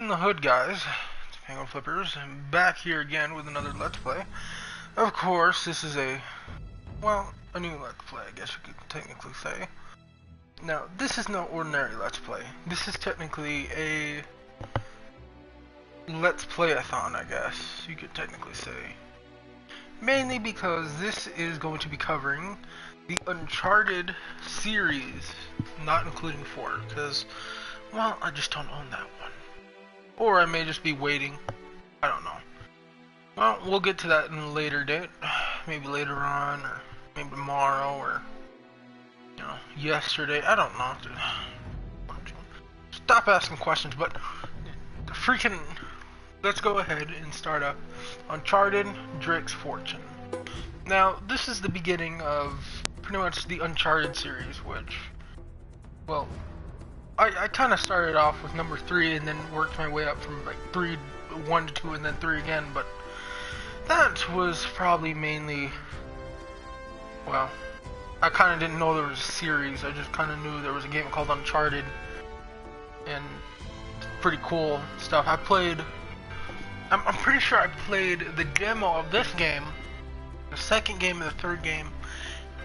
in the hood, guys? It's Penguin Flippers, and back here again with another Let's Play. Of course, this is a new Let's Play, I guess you could technically say. Now, this is no ordinary Let's Play. This is technically a Let's Play-a-thon, I guess you could technically say. Mainly because this is going to be covering the Uncharted series, not including 4, because, well, I just don't own that one. Or I may just be waiting. I don't know. Well, we'll get to that in a later date. Maybe later on, or maybe tomorrow, or, you know, yesterday. I don't know. Stop asking questions, but freaking, let's go ahead and start up Uncharted Drake's Fortune. Now, this is the beginning of pretty much the Uncharted series, which, well, I kind of started off with number 3 and then worked my way up from like 1 to 2 and then 3 again, but that was probably mainly, well, I kind of didn't know there was a series. I just kind of knew there was a game called Uncharted, and pretty cool stuff. I'm pretty sure I played the demo of this game, the second game and the third game,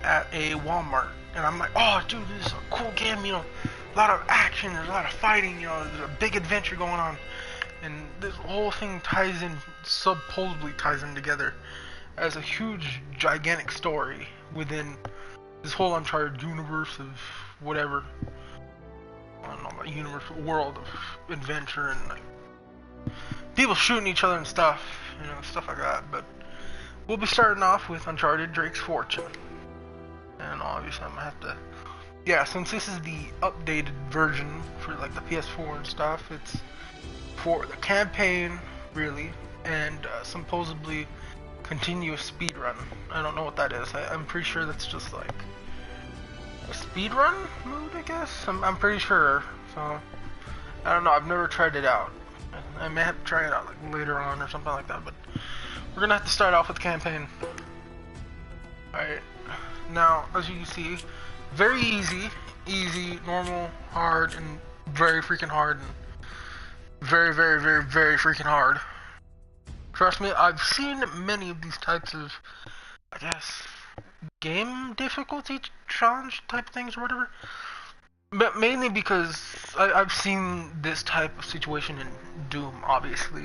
at a Walmart, and I'm like, oh dude, this is a cool game, you know, a lot of action, there's a lot of fighting, you know, there's a big adventure going on, and this whole thing supposedly ties in together as a huge, gigantic story within this whole Uncharted universe of whatever, I don't know, about universe, world of adventure and like people shooting each other and stuff, you know, stuff like that. But we'll be starting off with Uncharted Drake's Fortune, and obviously I'm gonna have to, yeah, since this is the updated version for like the PS4 and stuff, it's for the campaign, really, and supposedly continuous speedrun. I don't know what that is. I'm pretty sure that's just like a speedrun mode, I guess. I'm pretty sure. So I don't know. I've never tried it out. I may have to try it out like later on or something like that. But we're gonna have to start off with the campaign. All right. Now, as you can see, very easy, normal, hard, and very freaking hard, and very, very, very, very freaking hard. Trust me, I've seen many of these types of, I guess, game difficulty challenge type things or whatever. But mainly because I've seen this type of situation in Doom, obviously.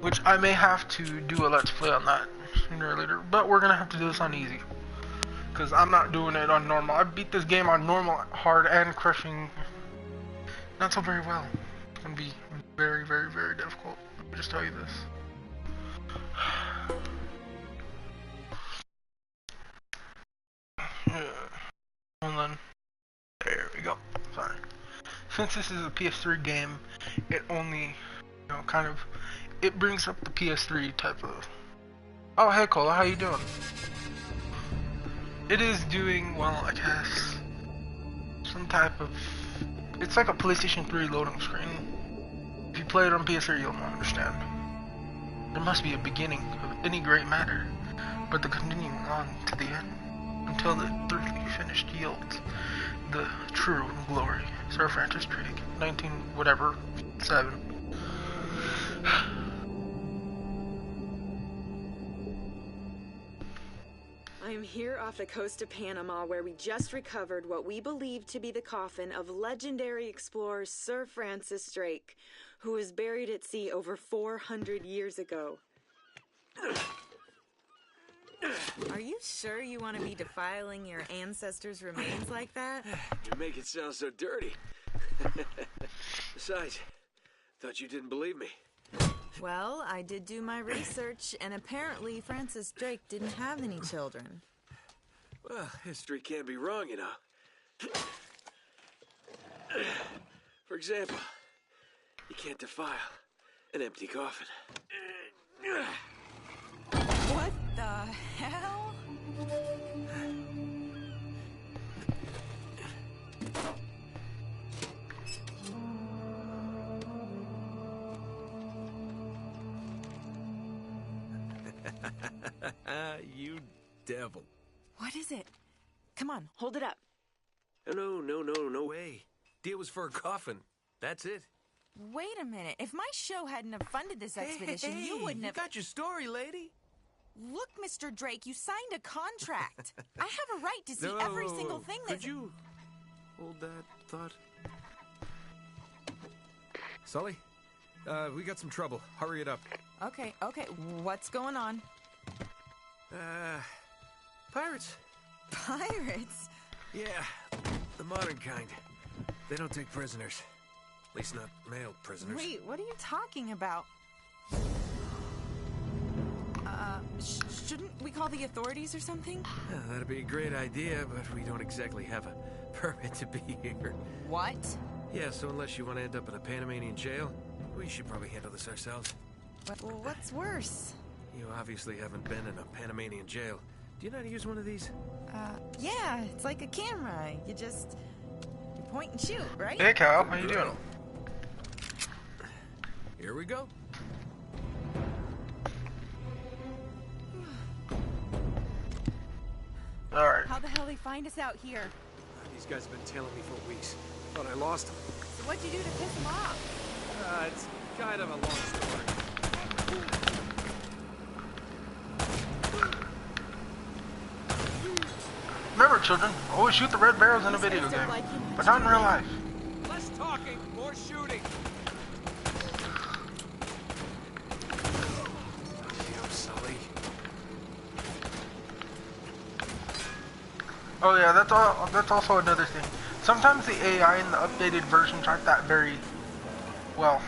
Which I may have to do a Let's Play on that sooner or later. But we're gonna have to do this on easy, because I'm not doing it on normal. I beat this game on normal, hard, and crushing not so very well. It's gonna be very, very, very difficult. Let me just tell you this. Yeah. Hold on. There we go. Sorry. Since this is a PS3 game, it only, you know, kind of, it brings up the PS3 type of. Oh, hey Cola, how you doing? It is doing, well, I guess, some type of, it's like a PlayStation 3 loading screen. If you play it on PS3, you'll understand. There must be a beginning of any great matter, but the continuing on to the end, until the thirdly finished yields the true glory. Sir Francis Drake, 19 whatever 7. I am here off the coast of Panama, where we just recovered what we believe to be the coffin of legendary explorer Sir Francis Drake, who was buried at sea over 400 years ago. Are you sure you want to be defiling your ancestors' remains like that? You make it sound so dirty. Besides, thought you didn't believe me. Well, I did do my research, and apparently Francis Drake didn't have any children. Well, history can't be wrong, you know. For example, you can't defile an empty coffin. What the hell? You devil. What is it? Come on, hold it up. No way. Deal was for a coffin. That's it. Wait a minute. If my show hadn't have funded this expedition, you wouldn't have... You got your story, lady. Look, Mr. Drake, you signed a contract. I have a right to see every single thing that's... Could you hold that thought? Sully, we got some trouble. Hurry it up. Okay. What's going on? Pirates. Pirates? Yeah, the modern kind. They don't take prisoners. At least not male prisoners. Wait, what are you talking about? Shouldn't we call the authorities or something? Yeah, that'd be a great idea, but we don't exactly have a permit to be here. What? Yeah, so unless you want to end up in a Panamanian jail, we should probably handle this ourselves. What's worse? You obviously haven't been in a Panamanian jail. Do you know how to use one of these? Yeah, it's like a camera. You point and shoot, right? Hey, Cal, how you doing? Here we go. Alright. How the hell they find us out here? These guys have been tailing me for weeks. Thought I lost them. So what'd you do to piss them off? It's kind of a long story. Remember, children, always shoot the red barrels in a video game, but not in real life. Less talking, more shooting. Damn, Sully. Oh yeah, that's also another thing. Sometimes the AI in the updated versions aren't that very, well,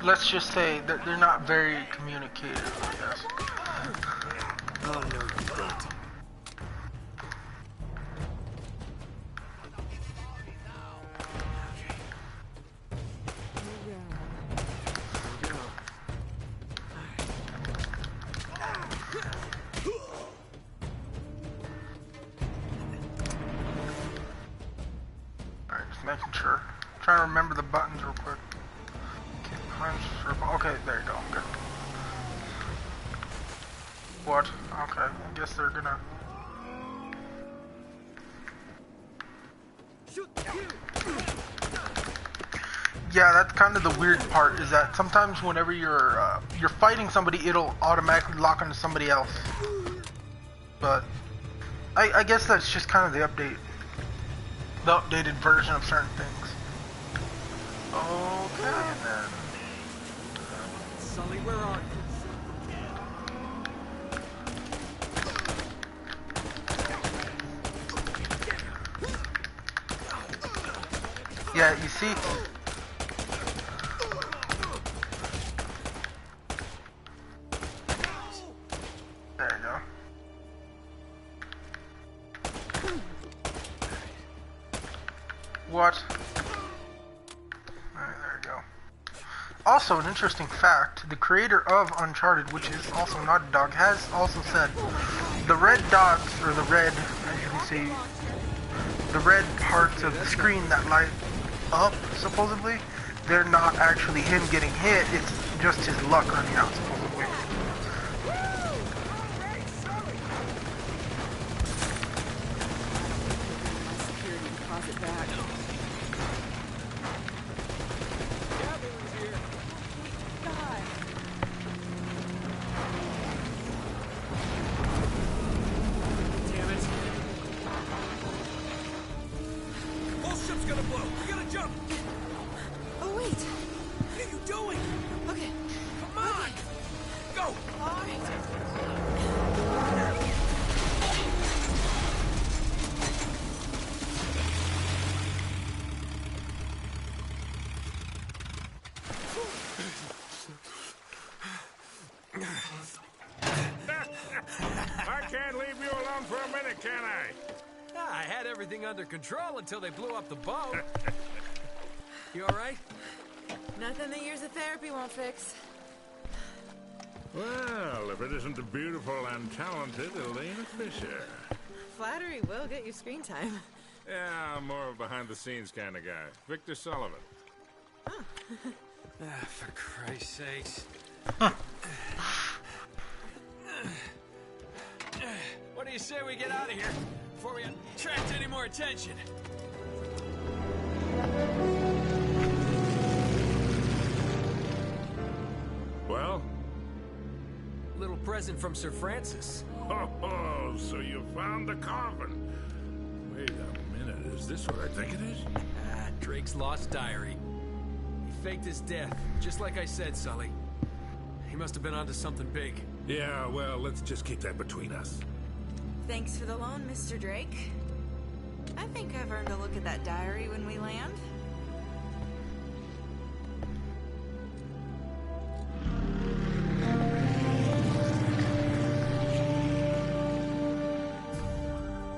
let's just say that they're not very communicative, I guess. Oh, no, you don't. Alright, just making sure. Trying to remember the buttons real quick. Okay, punch, circle. Okay, there you go. Good. What? Okay, I guess they're gonna... Yeah, that's kind of the weird part, is that sometimes whenever you're fighting somebody, it'll automatically lock onto somebody else. But I guess that's just kind of the updated version of certain things. Okay, then. Sully, where are you? Yeah, you see? There you go. What? Alright, there you go. Also, an interesting fact, the creator of Uncharted, which is also Naughty Dog, has also said the red dots, or the red, as you can see, the red parts of the screen that light up, supposedly, they're not actually him getting hit, it's just his luck running out, supposedly. Security deposit back. Gatherers here. God. Damn it. Whole ship's gonna blow. We gotta jump. Oh, wait. What are you doing? Okay. Come on. Go. All right. I can't leave you alone for a minute, can I? I had everything under control until they blew up the boat. You all right? Nothing that years of therapy won't fix. Well, if it isn't the beautiful and talented Elena Fisher. Flattery will get you screen time. Yeah, I'm more of a behind-the-scenes kind of guy. Victor Sullivan. For Christ's sakes. What do you say we get out of here before we attract any more attention? Well? Little present from Sir Francis. Oh, so you found the coffin. Wait a minute, is this what I think it is? Drake's lost diary. He faked his death, just like I said, Sully. He must have been onto something big. Yeah, well, let's just keep that between us. Thanks for the loan, Mr. Drake. I think I've earned a look at that diary when we land.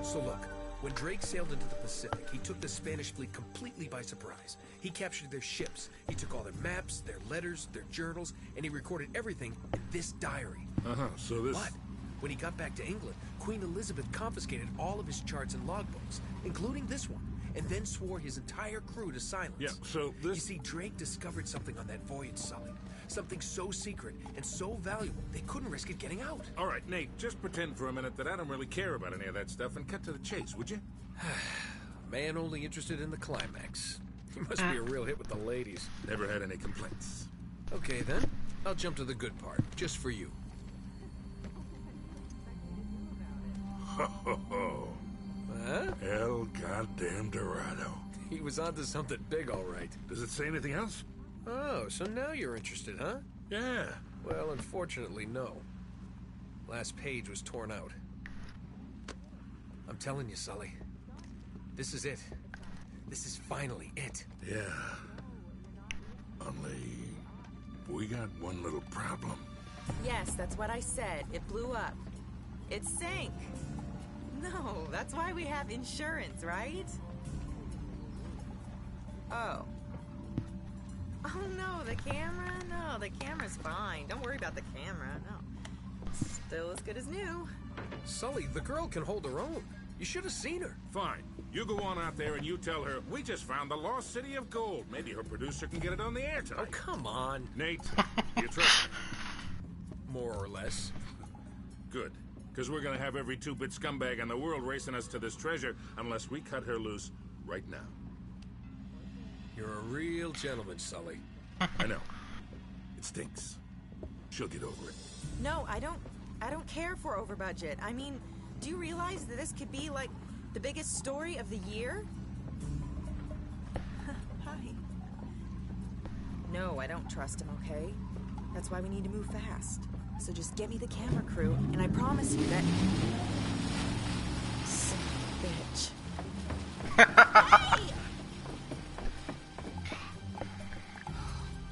So look, when Drake sailed into the Pacific, he took the Spanish fleet completely by surprise. He captured their ships, he took all their maps, their letters, their journals, and he recorded everything in this diary. So this... But when he got back to England, Queen Elizabeth confiscated all of his charts and logbooks, including this one, and then swore his entire crew to silence. Yeah, so this... You see, Drake discovered something on that voyage, Sully. Something so secret and so valuable, they couldn't risk it getting out. All right, Nate, just pretend for a minute that I don't really care about any of that stuff and cut to the chase, would you? Man only interested in the climax. He must be a real hit with the ladies. Never had any complaints. Okay, then. I'll jump to the good part, just for you. Ho, ho, ho. Huh? El goddamn Dorado. He was onto something big, all right. Does it say anything else? Oh, so now you're interested, huh? Yeah. Well, unfortunately, no. Last page was torn out. I'm telling you, Sully. This is it. This is finally it. Yeah. Only... we got one little problem. Yes, that's what I said. It blew up. It sank. No, that's why we have insurance, right? Oh. Oh no, the camera? No, the camera's fine. Don't worry about the camera, no. Still as good as new. Sully, the girl can hold her own. You should have seen her. Fine. You go on out there and you tell her, we just found the lost city of gold. Maybe her producer can get it on the air tonight. Oh, come on. Nate, you trust me? More or less. Good. Because we're going to have every two-bit scumbag in the world racing us to this treasure unless we cut her loose right now. You're a real gentleman, Sully. I know. It stinks. She'll get over it. No, I don't care for over budget. I mean, do you realize that this could be like the biggest story of the year? Hi. No, I don't trust him, okay? That's why we need to move fast. So just get me the camera crew, and I promise you that... Son of a bitch. Hey!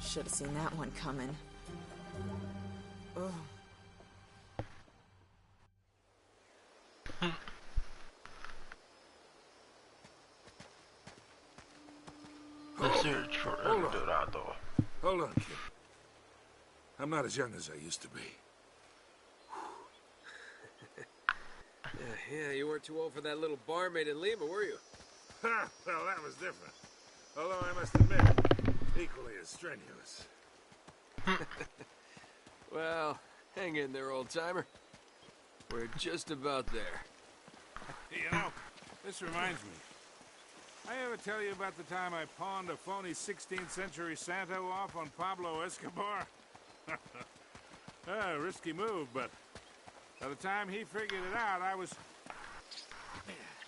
Should have seen that one coming. Ugh. The search for El Dorado. Hold on, kid. I'm not as young as I used to be. Yeah, you weren't too old for that little barmaid in Lima, were you? Ha! Well, that was different. Although I must admit, equally as strenuous. Well, hang in there, old-timer. We're just about there. You know, this reminds me. I ever tell you about the time I pawned a phony 16th century Santo off on Pablo Escobar? Risky move, but by the time he figured it out, I was...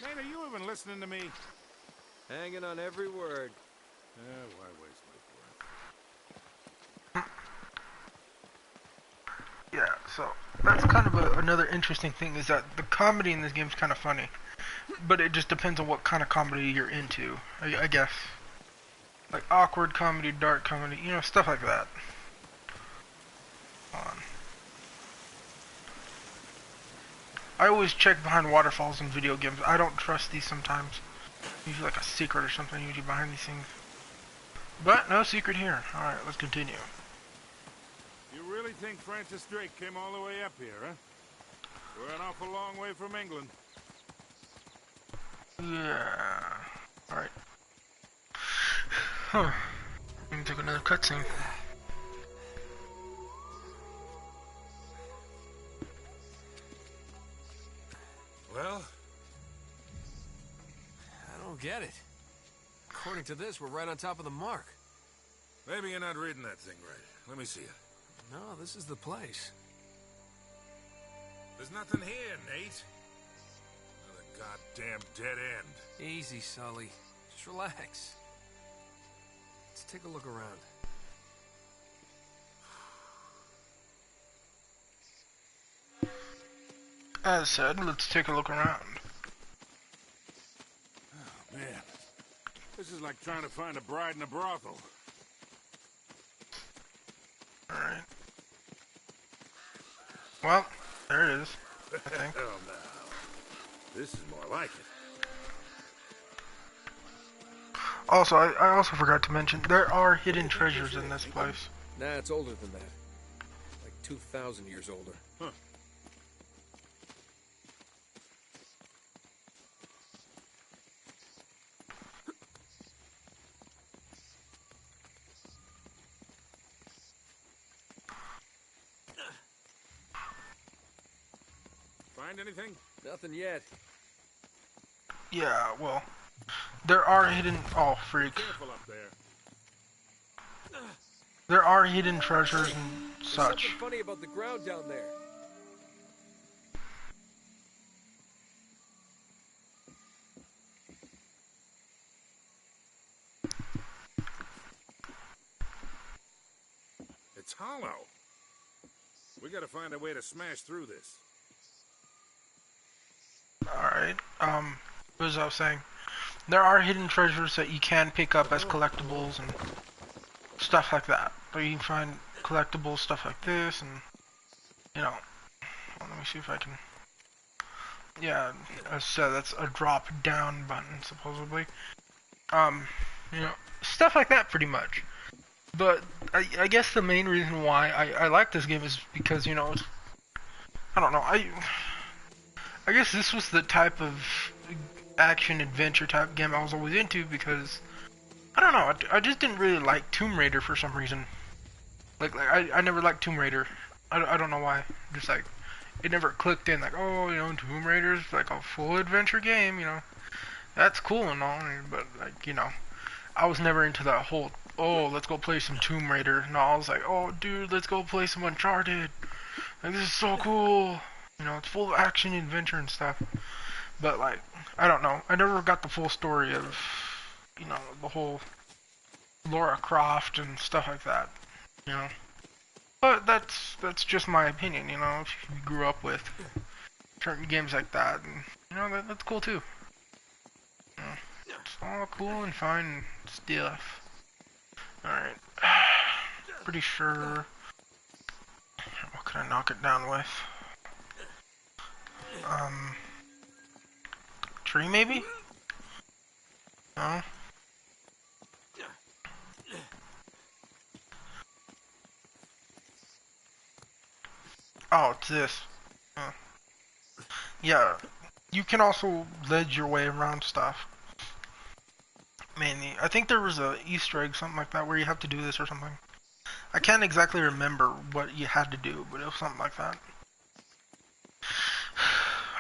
Man, are you even listening to me? Hanging on every word. Why waste my breath? Yeah, so that's kind of another interesting thing is that the comedy in this game is kind of funny, but it just depends on what kind of comedy you're into, I guess. Like awkward comedy, dark comedy, you know, stuff like that. I always check behind waterfalls in video games. I don't trust these sometimes. Usually like a secret or something usually behind these things. But no secret here. Alright, let's continue. You really think Francis Drake came all the way up here, huh? We're an awful long way from England. Yeah. Alright. Huh. We can take another cutscene. Well? I don't get it. According to this, we're right on top of the mark. Maybe you're not reading that thing right. Let me see it. No, this is the place. There's nothing here, Nate. Another goddamn dead end. Easy, Sully. Just relax. Let's take a look around. As said, let's take a look around. Oh, man. This is like trying to find a bride in a brothel. Alright. Well, there it is, I think. Oh, no. This is more like it. Also, I also forgot to mention, there are hidden treasures in this place. Nah, it's older than that. Like 2,000 years older. Huh. Find anything? Nothing yet. Yeah, well, there are hidden... Oh, freak. Careful up there. There are hidden treasures and There's such. something funny about the ground down there. It's hollow. We gotta find a way to smash through this. Alright, what was I saying? There are hidden treasures that you can pick up as collectibles and stuff like that. So you can find collectibles, stuff like this, and, you know, well, let me see if I can, yeah, as I said, that's a drop down button, supposedly. You know, stuff like that pretty much. But I guess the main reason why I like this game is because, you know, it's, I don't know, I guess this was the type of action adventure type game I was always into because I don't know, I just didn't really like Tomb Raider for some reason. Like I never liked Tomb Raider. I don't know why. Just like it never clicked in. Like, oh, you know, Tomb Raider's like a full adventure game. You know, that's cool and all, but like, you know, I was never into that whole, oh, let's go play some Tomb Raider. No, I was like, oh, dude, let's go play some Uncharted. Like, this is so cool. You know, it's full of action, adventure, and stuff. But, like, I don't know. I never got the full story of, you know, the whole Lara Croft and stuff like that. You know? But that's just my opinion, you know? If you grew up with certain games like that, and, you know, that's cool, too. You know, it's all cool and fine stuff. Alright. Pretty sure... What can I knock it down with? Tree maybe? No? Oh, it's this. Yeah, you can also ledge your way around stuff. Mainly. I think there was a Easter egg, something like that, where you have to do this or something. I can't exactly remember what you had to do, but it was something like that.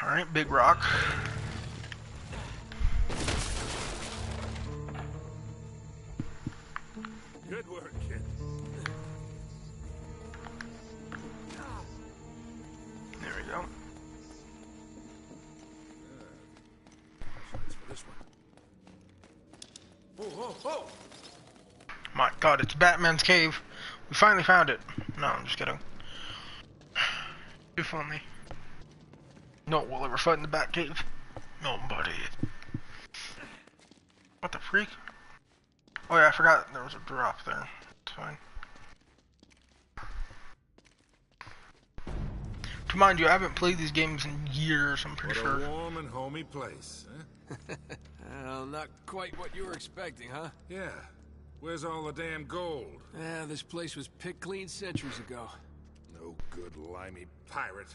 Alright, big rock. Good work, kid. There we go. Thanks for this one. Whoa, whoa, whoa! My god, it's Batman's cave. We finally found it. No, I'm just kidding. If only. No one will ever fight in the Batcave. Nobody. What the freak? Oh yeah, I forgot there was a drop there. It's fine. To mind you, I haven't played these games in years, I'm pretty What sure. a warm and homey place, huh? Well, not quite what you were expecting, huh? Yeah. Where's all the damn gold? Yeah, this place was picked clean centuries ago. No good limey pirate.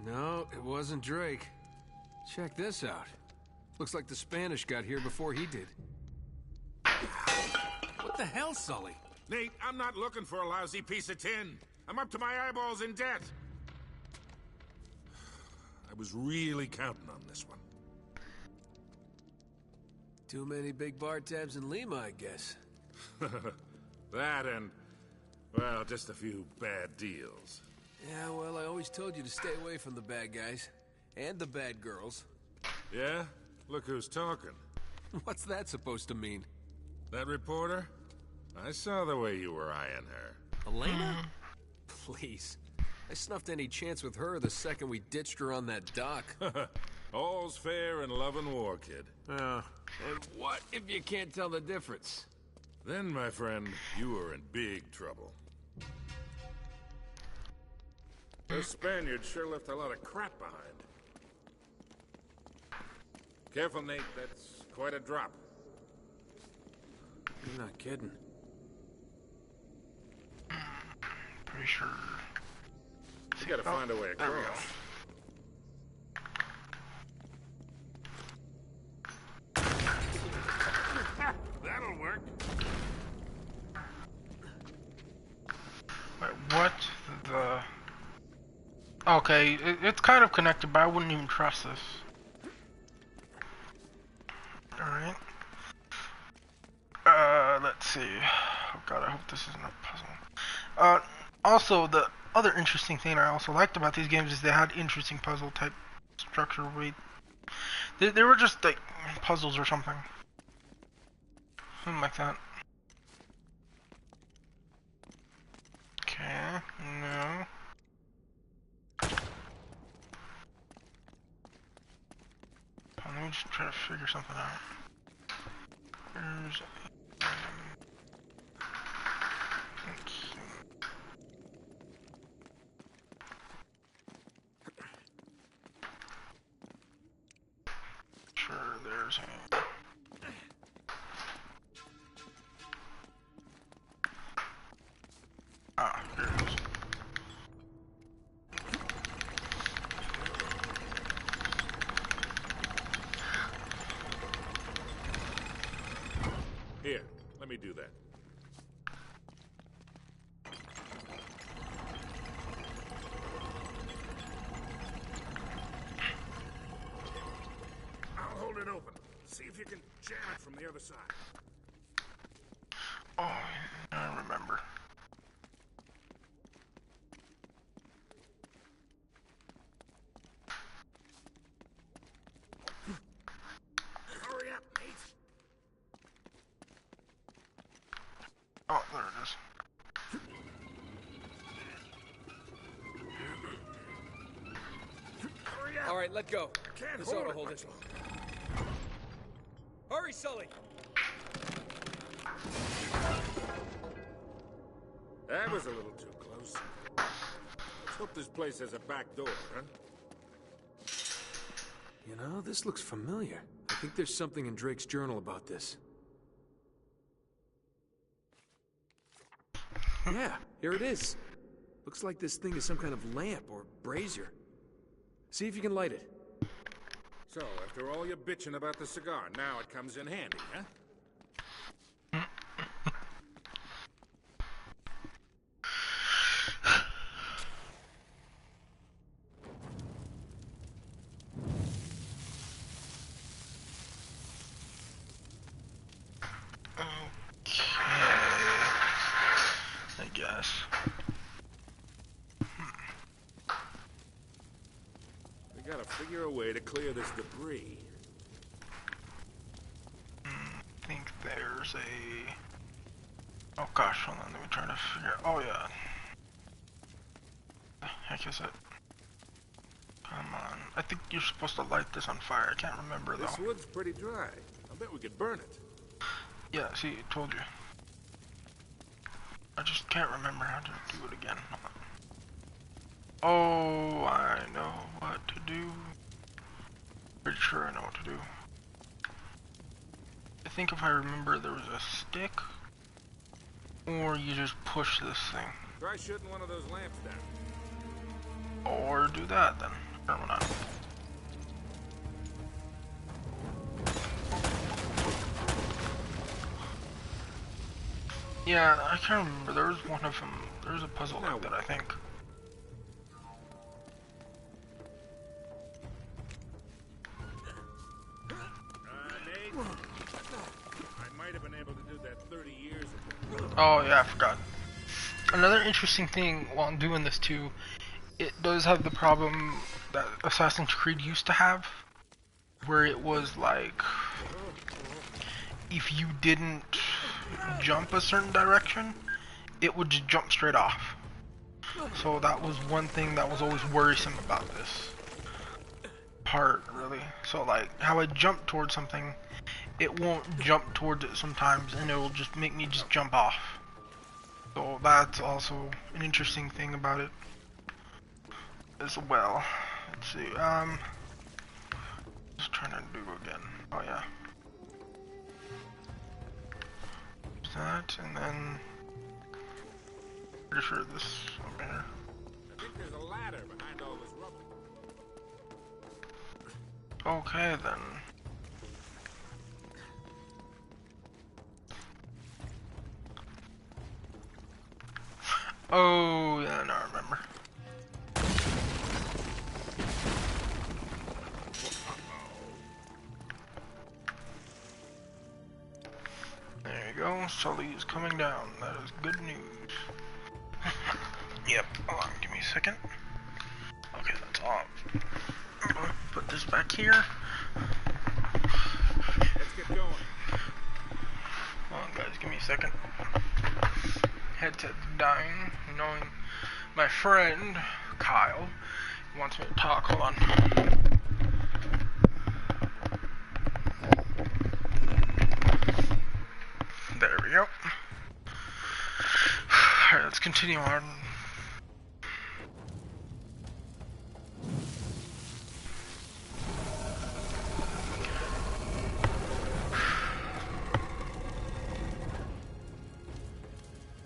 No, it wasn't Drake. Check this out. Looks like the Spanish got here before he did. What the hell, Sully? Nate, I'm not looking for a lousy piece of tin. I'm up to my eyeballs in debt. I was really counting on this one. Too many big bar tabs in Lima, I guess. That and Well, just a few bad deals. Yeah, well, I always told you to stay away from the bad guys. And the bad girls. Yeah? Look who's talking. What's that supposed to mean? That reporter? I saw the way you were eyeing her. Elena? Please. I snuffed any chance with her the second we ditched her on that dock. All's fair in love and war, kid. And what if you can't tell the difference? Then, my friend, you are in big trouble. Those Spaniards sure left a lot of crap behind. Careful, Nate. That's quite a drop. You're not kidding. Pretty sure. You gotta find a way There we go. across. That'll work. Wait, what the... Okay, it's kind of connected, but I wouldn't even trust this. Alright. Let's see. Oh god, I hope this isn't a puzzle. Also, the other interesting thing I also liked about these games is they had interesting puzzle type structure. They were just like puzzles or something. Something like that. Okay, no. Let me just try to figure something out. There's let's see. Sure, there's a... Ah, here it is. Here, let me do that. I'll hold it open. See if you can jam it from the other side. Oh, I remember. Hurry up, Nate. Oh, there it is. Hurry up. All right, let go. Can't This hold ought it to hold much it. longer. Hurry, Sully! That was a little too close. Let's hope this place has a back door, huh? You know, this looks familiar. I think there's something in Drake's journal about this. Yeah, here it is. Looks like this thing is some kind of lamp or brazier. See if you can light it. So, after all your bitching about the cigar, now it comes in handy, huh? I guess. We gotta figure a way to clear this debris. I think there's a... Oh gosh, hold on, let me try to figure... Oh yeah. The heck is it? Come on. I think you're supposed to light this on fire. I can't remember though. This wood's pretty dry. I bet we could burn it. Yeah, see, I told you. I just can't remember how to do it again. Oh, I know what to do. Pretty sure I know what to do. I think if I remember there was a stick, or you just push this thing. Try shooting one of those lamps down. Or do that then. Or why not? Yeah, I can't remember. There was one of them. There was a puzzle like that, I think. Nate, I might have been able to do that 30 years ago. Oh yeah, I forgot. Another interesting thing while doing this too, it does have the problem that Assassin's Creed used to have, where it was like, if you didn't jump a certain direction, it would just jump straight off. So that was one thing that was always worrisome about this part, really. So like, how I jump towards something, it won't jump towards it sometimes, and it will just make me just jump off. So that's also an interesting thing about it as well. Let's see, just trying to do again. Oh yeah. That, and then pretty sure this over here. I think there's a ladder behind all this rubble. Okay then. Oh yeah, now I remember. There you go, Sully is coming down. That is good news. Yep, hold on, give me a second. Okay, that's off. I'm gonna put this back here. Let's get going. Hold on guys, give me a second. Headset's dying, knowing my friend, Kyle, wants me to talk. Hold on. There we go. Alright, let's continue on.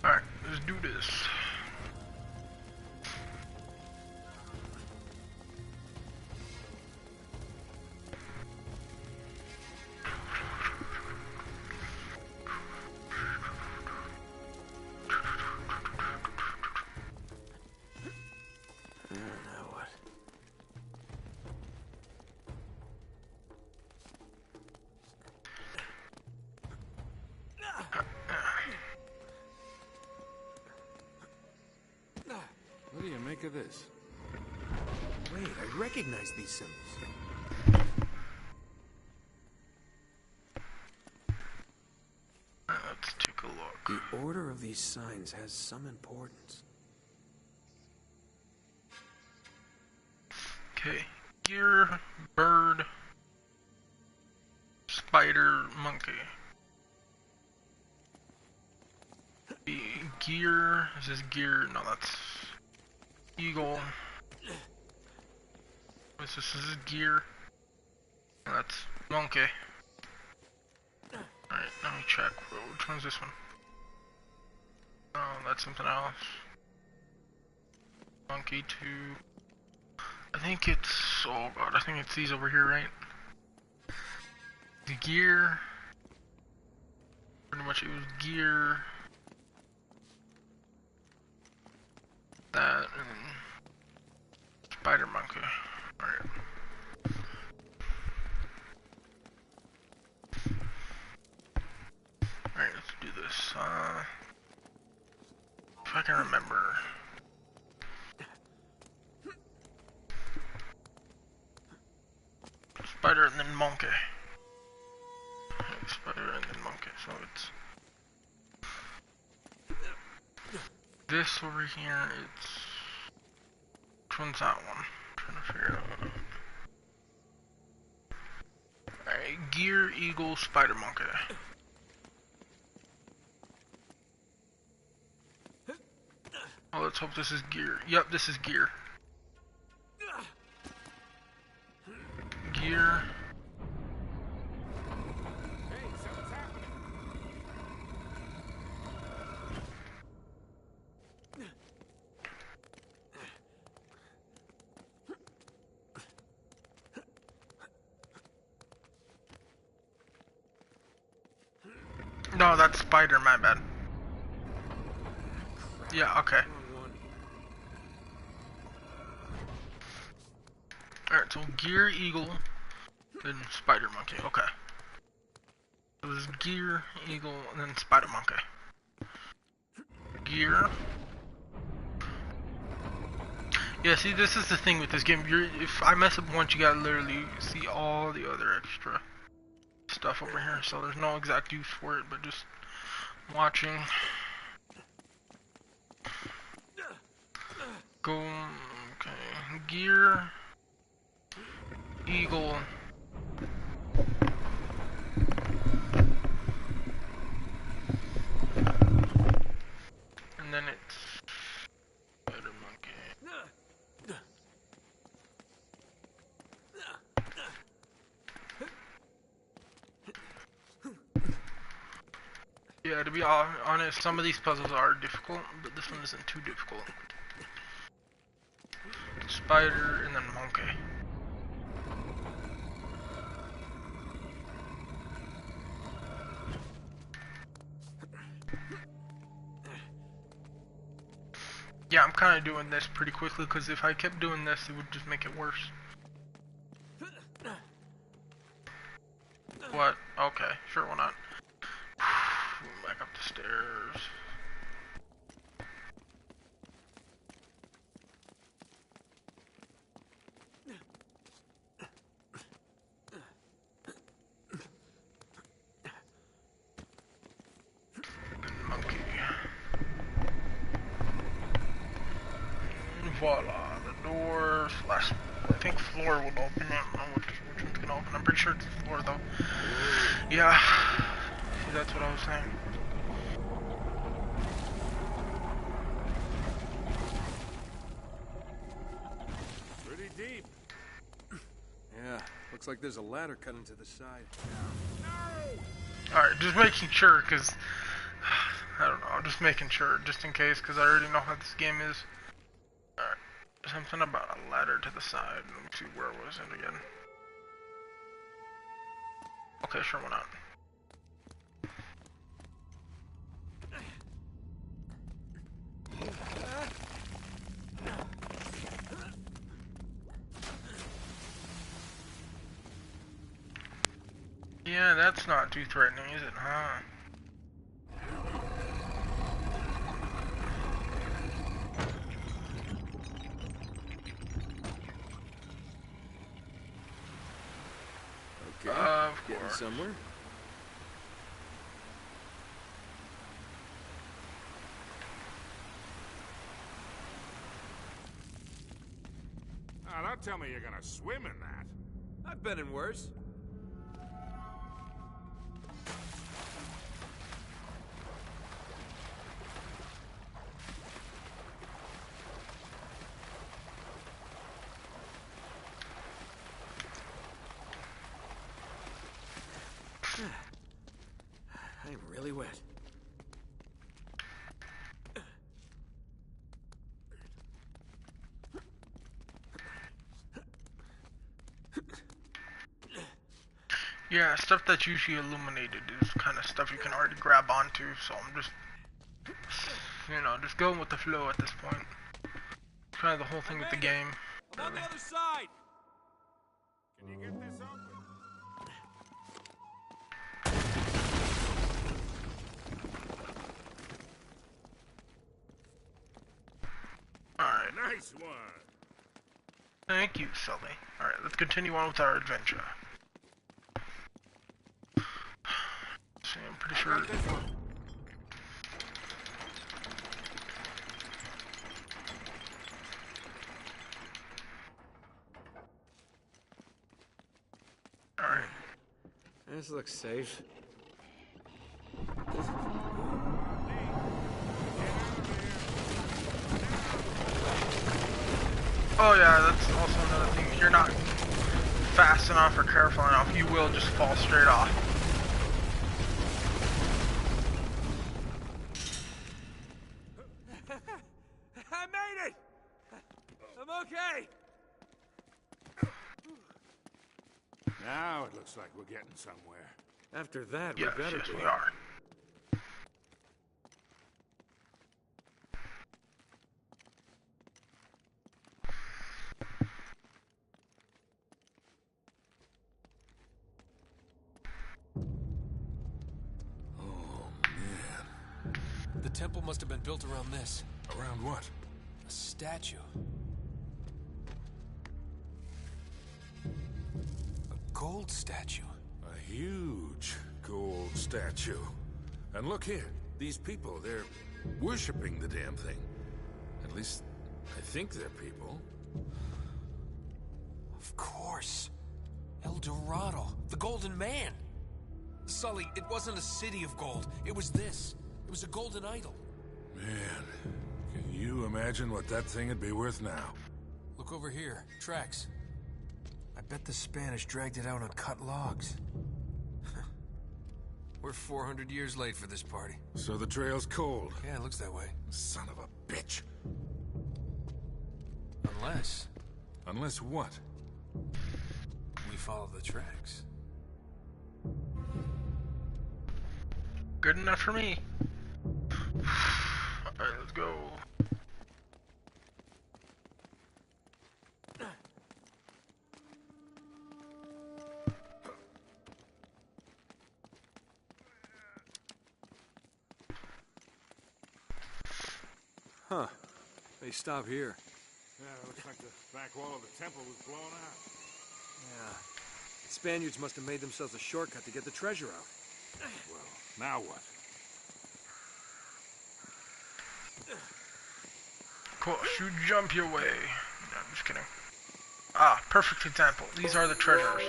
Alright, let's do this. What do you make of this? Wait, I recognize these symbols. Let's take a look. The order of these signs has some importance. Okay, gear, bird, spider, monkey. The gear, is this gear? No, that's eagle. What's this? Is this gear? No, that's monkey. Alright, let me check. Which one's this one? Oh, that's something else. Monkey 2. I think it's, oh god, I think it's these over here, right? The gear. Pretty much it was gear. That and spider monkey. Alright. Alright, let's do this. If I can remember. Spider and then monkey. Okay, spider and then monkey, so it's this over here, it's which one's that one? I'm trying to figure it out. Alright, gear, eagle, spider monkey. Oh, let's hope this is gear. Yep, this is gear. Gear. Hey, something's happening. No, that's spider, my bad. Yeah, okay. Alright, so gear, eagle, then spider monkey, okay. So there's gear, eagle, and then spider monkey. Gear, Yeah, see, this is the thing with this game. If I mess up once, you gotta literally see all the other extra stuff over here. So there's no exact use for it, but just watching. Go, okay, gear, eagle. And then it's spider monkey. Yeah, to be honest, some of these puzzles are difficult, but this one isn't too difficult. Spider and then monkey. Yeah, I'm kind of doing this pretty quickly because if I kept doing this, it would just make it worse. What? Okay, sure, why not? Back up the stairs. Monkey. Voila, the door slash, I think floor will open. I don't know which one's gonna open. I'm pretty sure it's the floor though. Yeah, see, that's what I was saying. Pretty deep. Yeah, looks like there's a ladder cut into the side. Alright, just making sure, because, I don't know, I'm just making sure, just in case, because I already know how this game is. Alright, something about a ladder to the side. Let me see, where was it again? Okay, sure, why not? Yeah, that's not too threatening, is it, huh? Okay, Of getting course. somewhere. Now, don't tell me you're gonna swim in that. I've been in worse. I'm really wet. Yeah, stuff that's usually illuminated is kind of stuff you can already grab onto, so I'm just, you know, just going with the flow at this point. Kind of the whole thing with the game. I'm on the other side. Can you get this open? Alright, Nice one. thank you, Sully. Alright, let's continue on with our adventure. See, I'm pretty sure... Got this one. Alright. This looks safe. Oh yeah, that's also another thing. If you're not fast enough or careful enough, you will just fall straight off. I made it! I'm okay! Now it looks like we're getting somewhere. After that, Yes, we better yes, be. we are. Oh, man. The temple must have been built around this. Around what? A statue. gold statue. A huge gold statue. And look here, these people, they're worshipping the damn thing. At least, I think they're people. Of course. El Dorado, the Golden Man. Sully, it wasn't a city of gold. It was this. It was a golden idol. Man, can you imagine what that thing would be worth now? Look over here. Tracks. I bet the Spanish dragged it out on cut logs. We're 400 years late for this party. So the trail's cold. Yeah, it looks that way. Son of a bitch. Unless Unless what? we follow the tracks. Good enough for me. Alright, let's go. Huh. They stop here. Yeah, it looks like the back wall of the temple was blown out. Yeah. The Spaniards must have made themselves a shortcut to get the treasure out. Well, now what? Cool, should jump your way. No, I'm just kidding. Ah, perfect example. These are the treasures.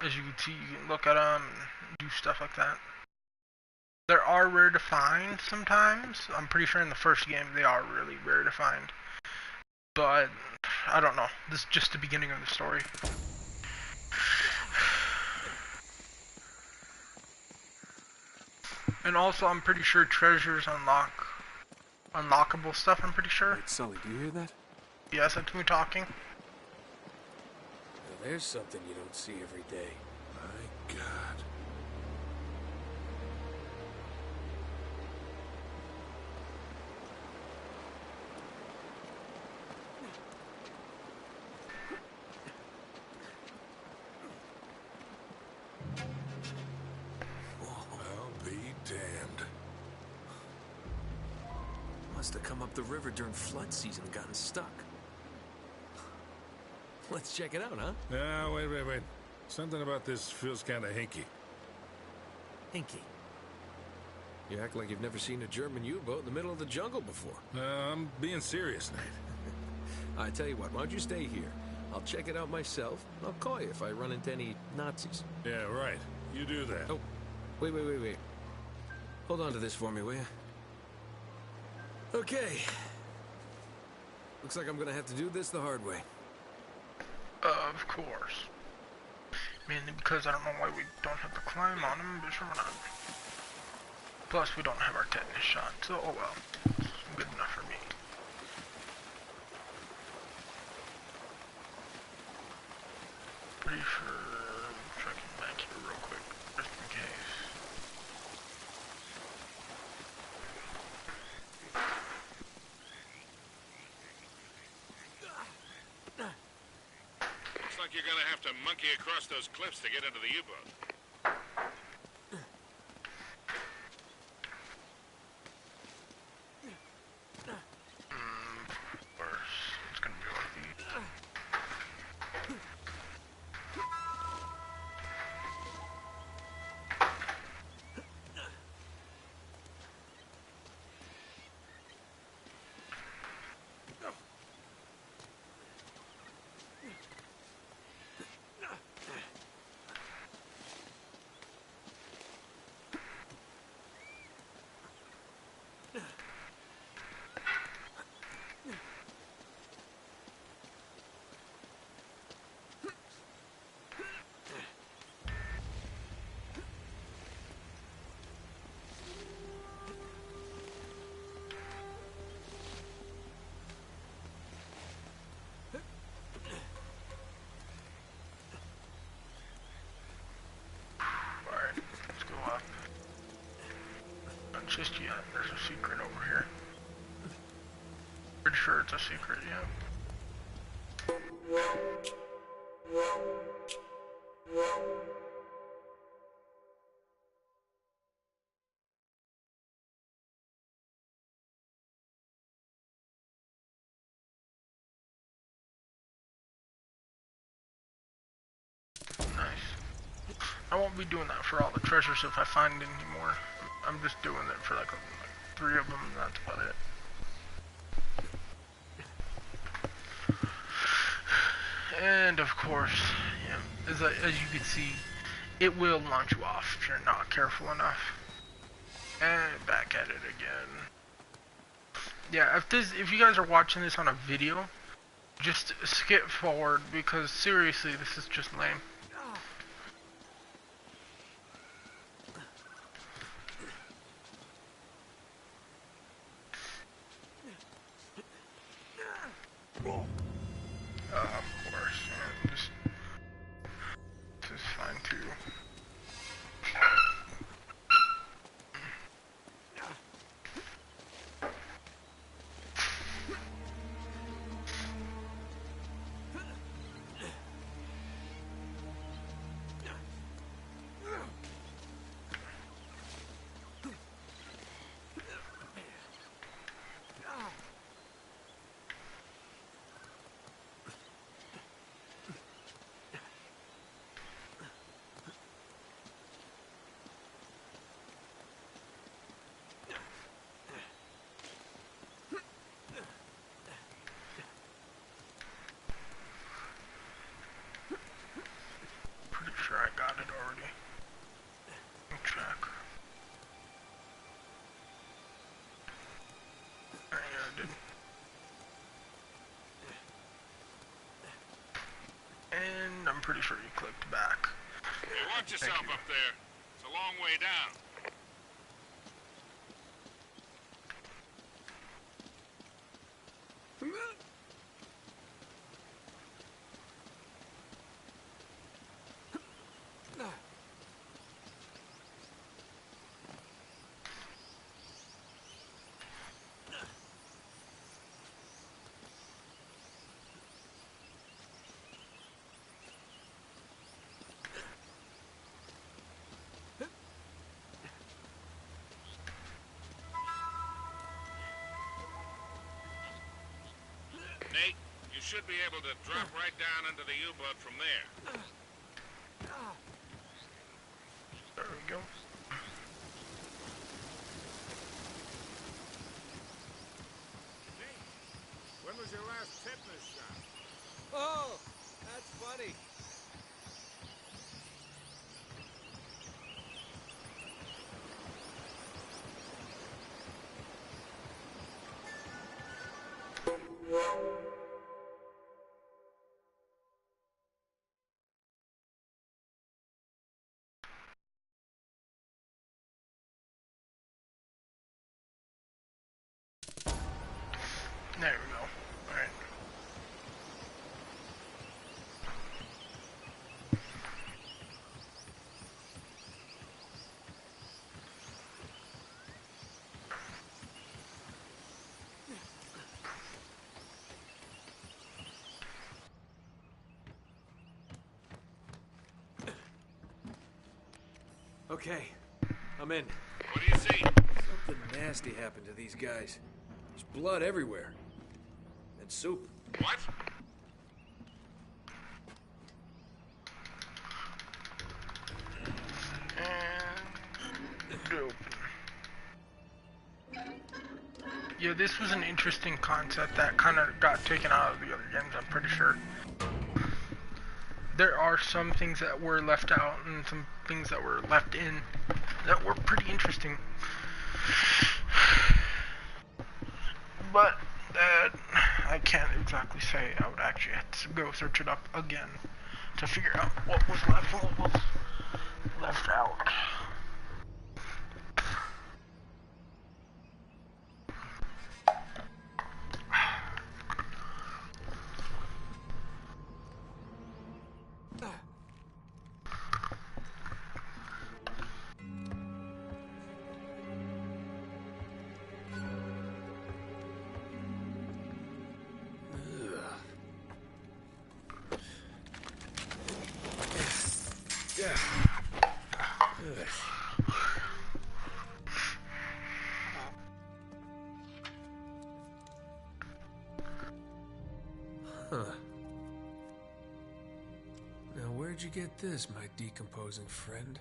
As you can see, you can look at them and do stuff like that. There are rare to find sometimes. I'm pretty sure in the first game they are really rare to find. But, I don't know. This is just the beginning of the story. And also, I'm pretty sure treasures unlockable stuff, I'm pretty sure. Wait, Sully, do you hear that? Yes, that's me talking. Now, there's something you don't see every day. My God. I'll be damned. Must have come up the river during flood season and gotten stuck. Let's check it out, huh? Now, wait. Something about this feels kind of hinky. Hinky. You act like you've never seen a German U-boat in the middle of the jungle before. I'm being serious, Nate. I tell you what, why don't you stay here? I'll check it out myself. I'll call you if I run into any Nazis. Yeah, right. You do that. Oh, wait. Hold on to this for me, will you? Okay. Looks like I'm gonna have to do this the hard way. Of course. Mainly because I don't know why we don't have to climb on him, but sure not. Plus, we don't have our tetanus shot, so oh well. It's good enough for me. Pretty sure I'm checking back here real quick, just in case. Looks like you're gonna have to monkey across those cliffs to get into the U-boat. Worse. It's gonna be one of these. Alright, let's go up. Not just yet, there's a secret over here. Pretty sure it's a secret, yeah. I won't be doing that for all the treasures if I find any more. I'm just doing it for like 3 of them, and that's about it. And of course, yeah, as you can see, it will launch you off if you're not careful enough. And back at it again. Yeah, if you guys are watching this on a video, just skip forward because seriously, this is just lame. Of course, yeah, this is fine too. Sure, I got it already. Track. Yeah, I did. And I'm pretty sure you clicked back. Hey, watch yourself up there. It's a long way down. Nate, you should be able to drop right down into the U-boat from there. There we go. Nate, when was your last tetanus shot? Oh, that's funny. There we go. Alright. Okay, I'm in. What do you see? Something nasty happened to these guys. There's blood everywhere. And soup. What? And dope. Yeah, this was an interesting concept that kind of got taken out of the other games, I'm pretty sure. There are some things that were left out and some things that were left in that were pretty interesting. But that I can't exactly say. I would actually have to go search it up again to figure out what was left and what was left out. did you get this, my decomposing friend?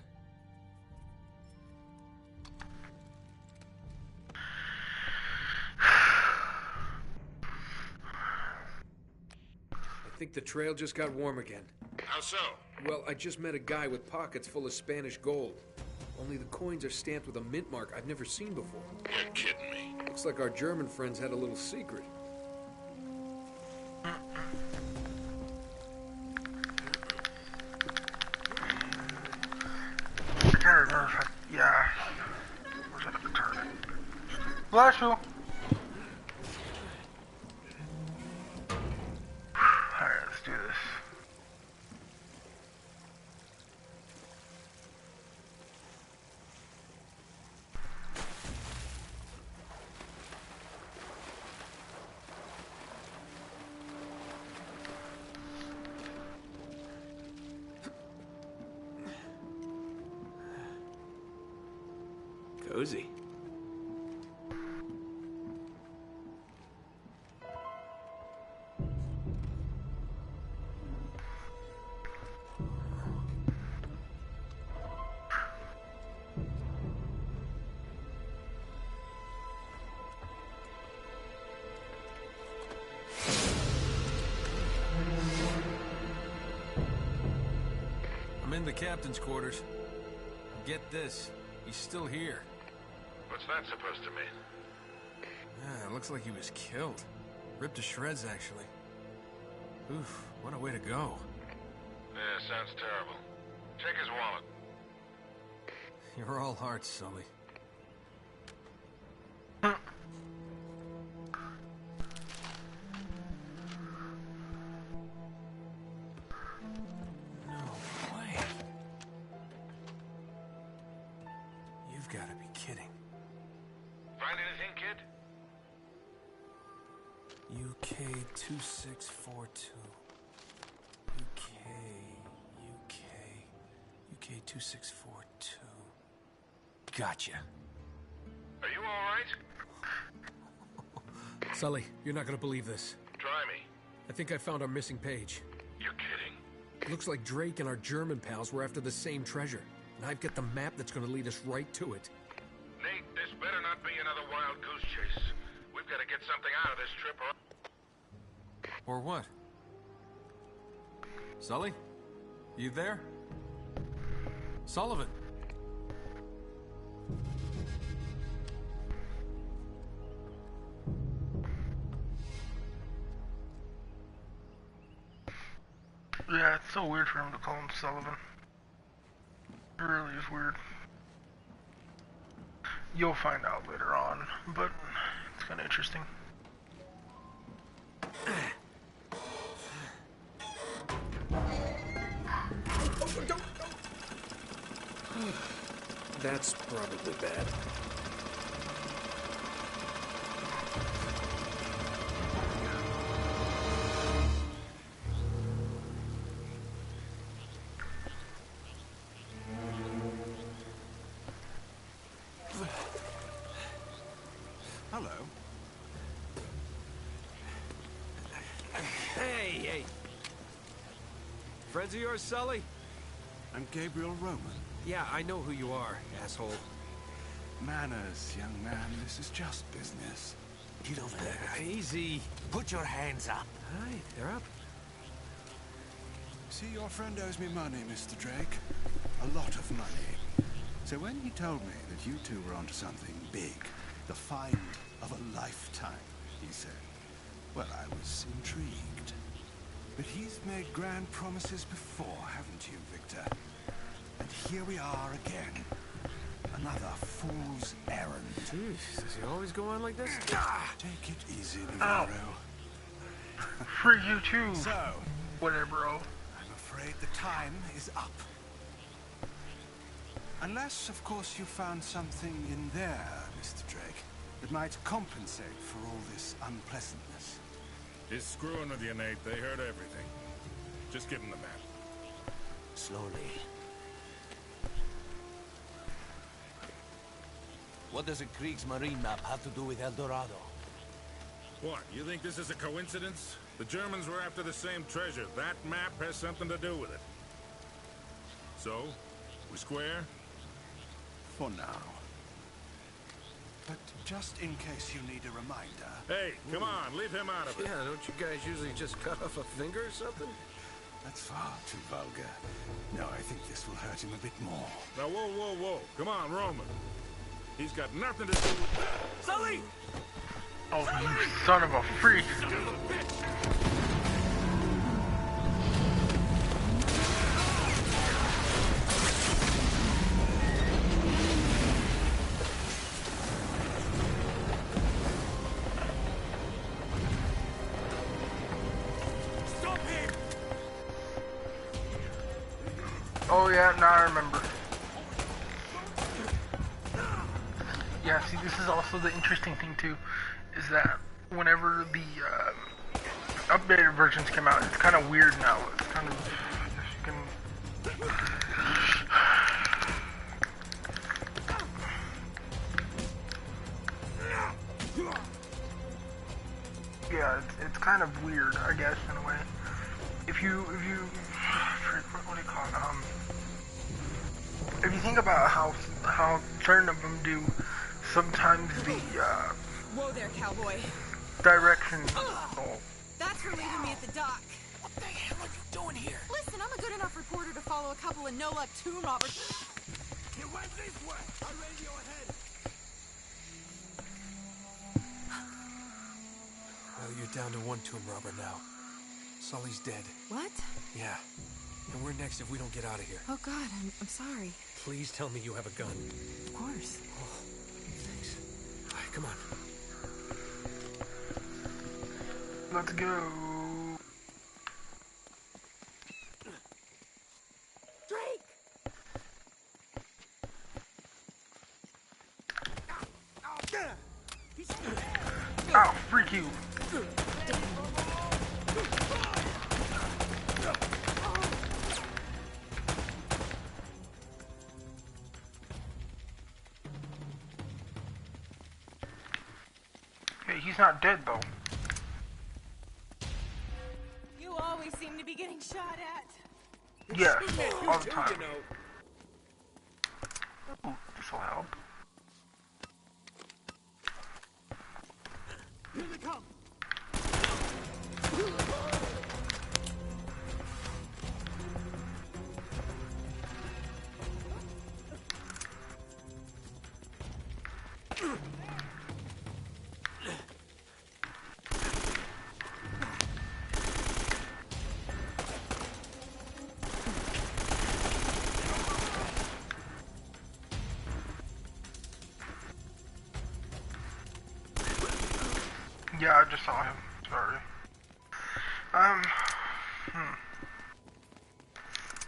I think the trail just got warm again. How so? Well, I just met a guy with pockets full of Spanish gold. Only the coins are stamped with a mint mark I've never seen before. You're kidding me. Looks like our German friends had a little secret. Yeah. Where's that turn? Bless you. Alright, let's do this. Cozy. I'm in the captain's quarters. Get this, he's still here. What's that supposed to mean? Yeah, it looks like he was killed. Ripped to shreds, actually. Oof, what a way to go. Yeah, sounds terrible. Check his wallet. You're all hearts, Sully. No way. You've got to be kidding. Find anything, kid? UK 2642. UK 2642. Gotcha. Are you all right? Sully, you're not gonna believe this. Try me. I think I found our missing page. You're kidding. It looks like Drake and our German pals were after the same treasure. And I've got the map that's gonna lead us right to it. Nate, this better not be another wild goose chase. We've got to get something out of this trip or... Or what? Sully? You there? Sullivan? Yeah, it's so weird for him to call him Sullivan. It really is weird. You'll find out later on, but it's kind of interesting. That's probably bad. Hello. Hey! Friends of yours, Sully? I'm Gabriel Roman. Yeah, I know who you are, asshole. Manners, young man. This is just business. Get over there. Easy. Put your hands up. Hi, they're up. See, your friend owes me money, Mr. Drake. A lot of money. So when he told me that you two were onto something big, the find of a lifetime, he said, well, I was intrigued. But he's made grand promises before, haven't you, Victor? And here we are again. Another fool's errand. Jeez, does he always go on like this? Take it easy, Navarro. For you too. So, Whatever, bro. I'm afraid the time is up. Unless, of course, you found something in there, Mr. Drake, that might compensate for all this unpleasantness. He's screwing with you, Nate. They heard everything. Just give him the map. Slowly. What does a Kriegsmarine map have to do with El Dorado? What, you think this is a coincidence? The Germans were after the same treasure. That map has something to do with it. So, we square? For now. But just in case you need a reminder... Hey, come on, leave him out of it. Yeah, don't you guys usually just cut off a finger or something? That's far too vulgar. No, I think this will hurt him a bit more. Now, whoa, whoa, whoa. Come on, Roman. He's got nothing to do with... Sully! Oh, you son of a freak! Oh yeah, now I remember. Yeah, see, this is also the interesting thing too, is that whenever the updated versions come out, it's kind of weird now. It's kind of, you can... Yeah, it's kind of weird, I guess, in a way. If you, what do you call it? If you think about how certain of them do, sometimes the Whoa there, cowboy. directions. That's for leaving me at the dock. What the hell are you doing here? Listen, I'm a good enough reporter to follow a couple of no-luck tomb robbers. You went this way. I'll radio ahead. Well, you're down to one tomb robber now. Sully's dead. What? Yeah. And we're next if we don't get out of here. Oh, God, I'm sorry. Please tell me you have a gun. Of course. Oh, thanks. All right, come on. Let's go. Drake! Ow, freak you. Hey, he's not dead though. You always seem to be getting shot at. Yeah, all the You time. know. Ooh, this'll help. Here they come. Yeah, I just saw him. Sorry.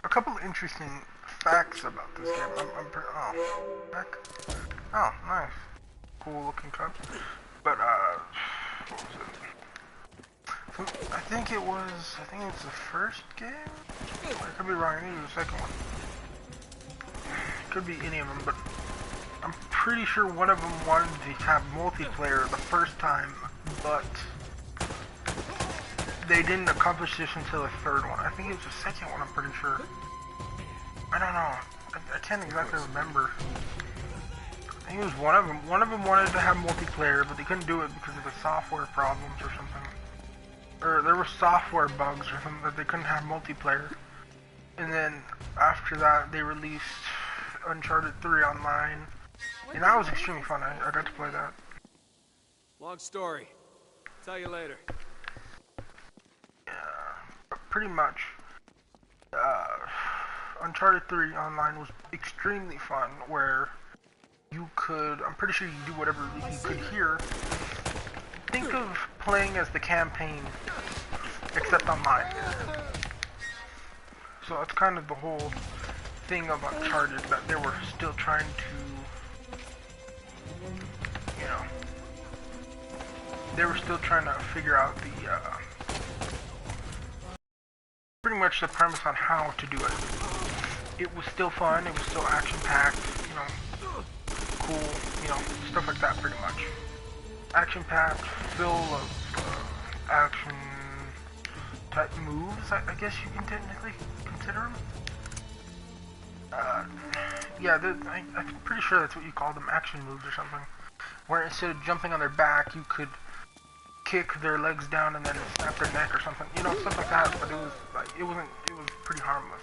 A couple of interesting facts about this game. Oh, back. Oh, nice. Cool looking cup. But, what was it? So, I think it was the first game? I could be wrong, I think it was the second one. Could be any of them, but I'm pretty sure one of them wanted to have multiplayer the first time, but they didn't accomplish this until the third one. I think it was the second one, I'm pretty sure. I don't know. I can't exactly remember. I think it was one of them. One of them wanted to have multiplayer, but they couldn't do it because of the software problems or something. Or there were software bugs or something that they couldn't have multiplayer. And then after that, they released Uncharted 3 online. And that was extremely fun. I got to play that. Long story. Tell you later. Yeah, pretty much. Uncharted 3 online was extremely fun, where you could, I'm pretty sure you could do whatever you could here. Think of playing as the campaign, except online. So that's kind of the whole thing of Uncharted, that they were still trying to, you know, they were still trying to figure out the, pretty much the premise on how to do it. It was still fun, it was still action-packed, you know, cool, you know, stuff like that pretty much. Action-packed, full of action-type moves, I guess you can technically consider them. Yeah, I'm pretty sure that's what you call them, action moves or something. Where instead of jumping on their back, you could kick their legs down and then snap their neck or something. You know, stuff like that. But it was like it was pretty harmless.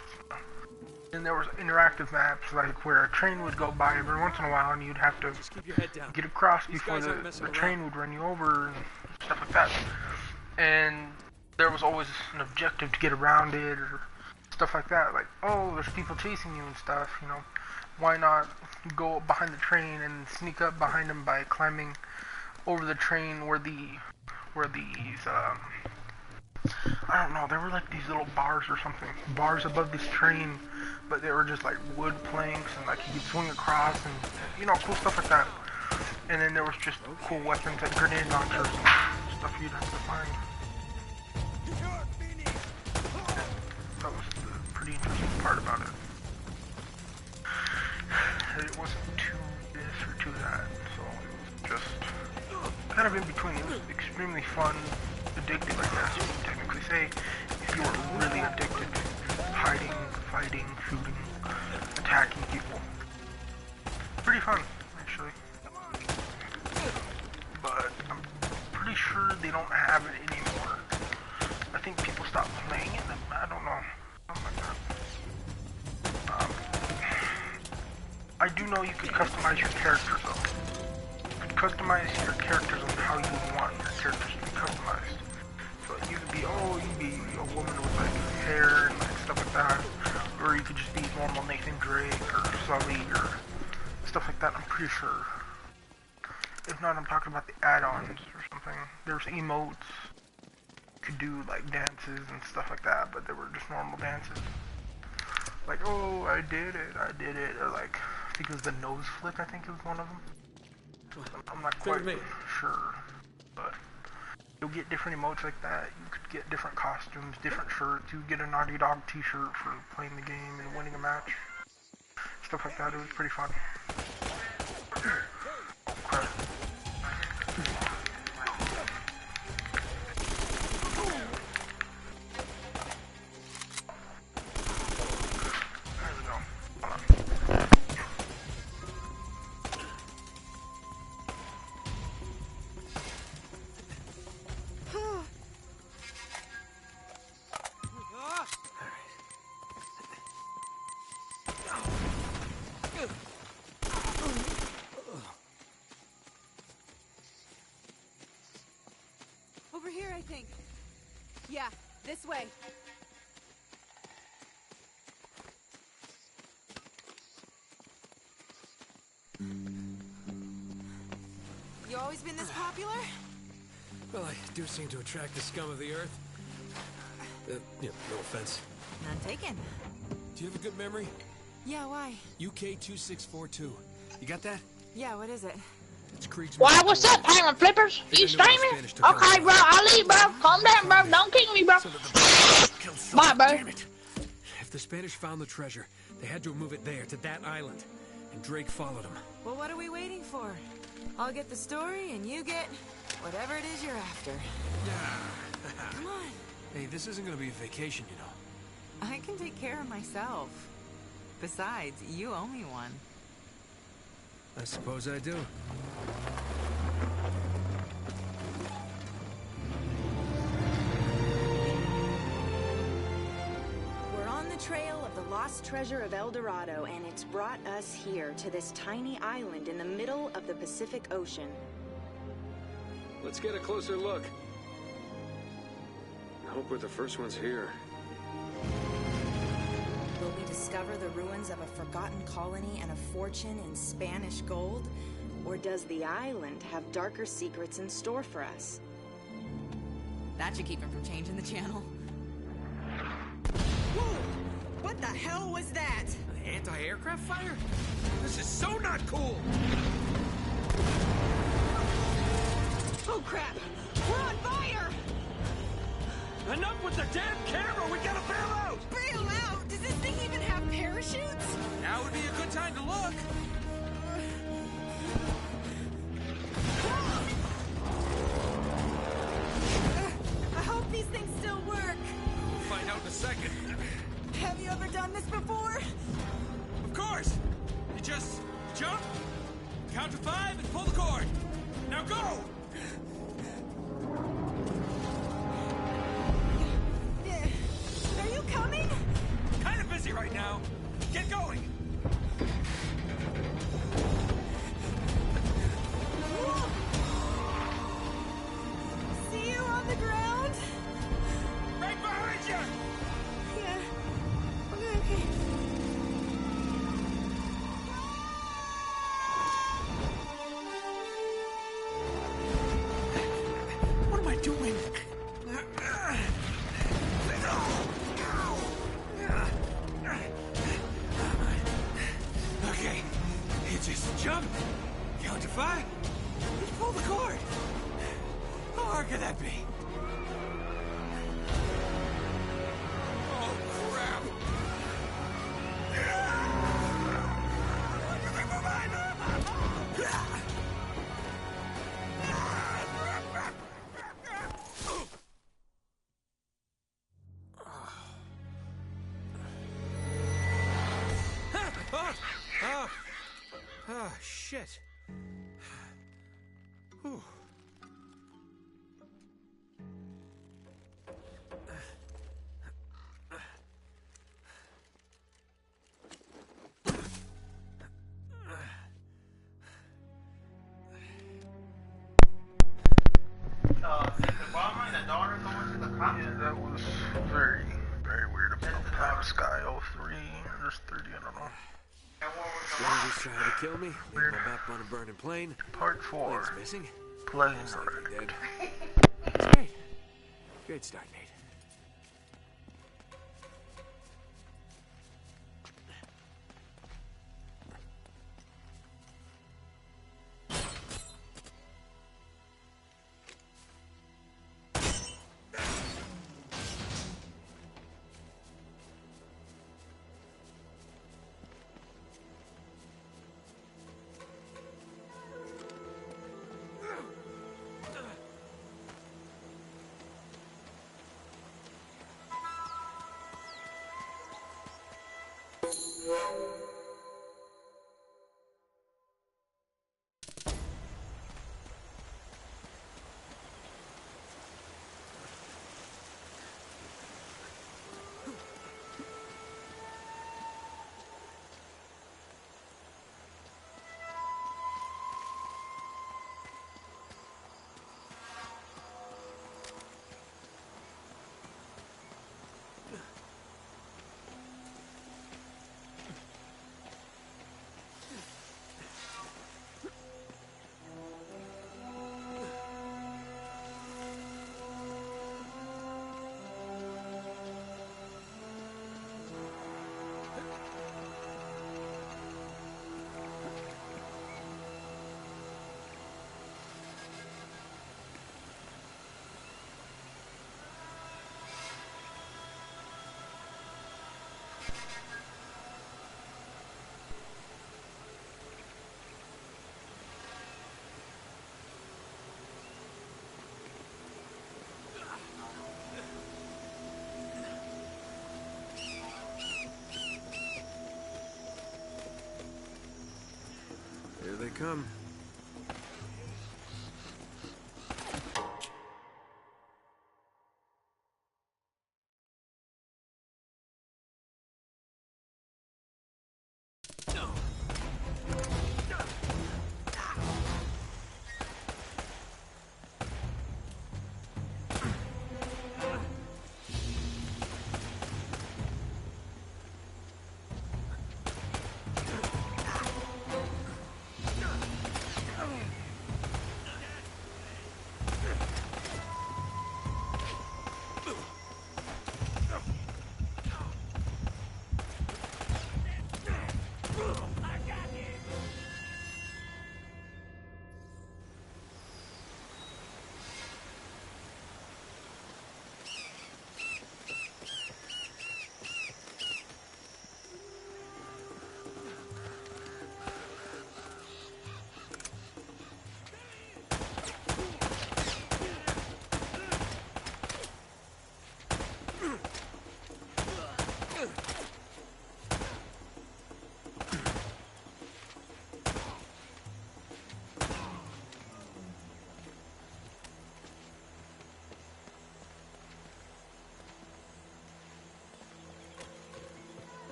And there was interactive maps like where a train would go by every once in a while, and you'd have to Just keep your head down. get across These before guys aren't messing the around. train would run you over and stuff like that. And there was always an objective to get around it or stuff like that. Like, oh, there's people chasing you and stuff. You know, why not go behind the train and sneak up behind them by climbing over the train where these I don't know, there were like these little bars or something, bars above this train, but they were just like wood planks, and like you could swing across, and you know, cool stuff like that. And then there was just cool weapons like grenade launchers and stuff you'd have to find. That was the pretty interesting part about it. It wasn't too this or too that, so it was just kind of in between. It was extremely fun, addictive, I guess you would technically say, if you were really addicted to hiding, fighting, shooting, attacking people. Pretty fun, actually. But I'm pretty sure they don't have it anymore. I think people stopped playing it. I don't know. Something like that. I do know you could customize your characters though. You could customize your characters on how you want your characters to be customized. So you could be, you'd be a woman with like hair and like stuff like that. Or you could just be normal Nathan Drake or Sully or stuff like that, I'm pretty sure. If not, I'm talking about the add-ons or something. There's emotes. You could do like dances and stuff like that, but they were just normal dances. Like, oh, I did it, or like, I think it was the nose flick, I think it was one of them. I'm not quite sure, but you'll get different emotes like that. You could get different costumes, different shirts. You get a Naughty Dog t-shirt for playing the game and winning a match. Stuff like that, it was pretty fun. Oh, crap. Over here, I think. Yeah, this way. You always been this popular? Well, I do seem to attract the scum of the earth. No offense. None taken. Do you have a good memory? Yeah, why? UK 2642. You got that? Yeah, what is it? It's Krieg's. Why, what's up, Hanging Flippers? You streaming? Okay, bro, I'll leave, bro. Calm down, bro. Don't kick me, bro. Bye, bro. Damn it. If the Spanish found the treasure, they had to move it there, to that island. And Drake followed him. Well, what are we waiting for? I'll get the story, and you get whatever it is you're after. Come on. Hey, this isn't gonna be a vacation, you know. I can take care of myself. Besides, you owe me one. I suppose I do. We're on the trail of the lost treasure of El Dorado, and it's brought us here to this tiny island in the middle of the Pacific Ocean. Let's get a closer look. I hope we're the first ones here. Will we discover the ruins of a forgotten colony and a fortune in Spanish gold? Or does the island have darker secrets in store for us? That should keep him from changing the channel. Whoa! What the hell was that? An anti-aircraft fire? This is so not cool! Oh crap! We're on fire! Enough with the damn camera! We gotta bail out! Bail out? Does this thing even have parachutes? Now would be a good time to look! I hope these things still work. We'll find out in a second. Have you ever done this before? Of yours! You just jump, count to 5, and pull the cord. Now go! Are you coming? Kind of busy right now. Get going! See you on the ground? Right behind you! Yeah. Okay. What am I doing? Okay, you just jump, count to 5, and pull the cord. How hard could that be? Oh, crap! Oh, shit. Whew. Yeah, that was very, very weird. About Pop Sky 03, there's 30, I don't know. Strangers trying to kill me. Leave my map on a burning plane. Part 4. Plane's missing. Plane Most likely wrecked. dead. That's great. Great start, Nate. Here they come.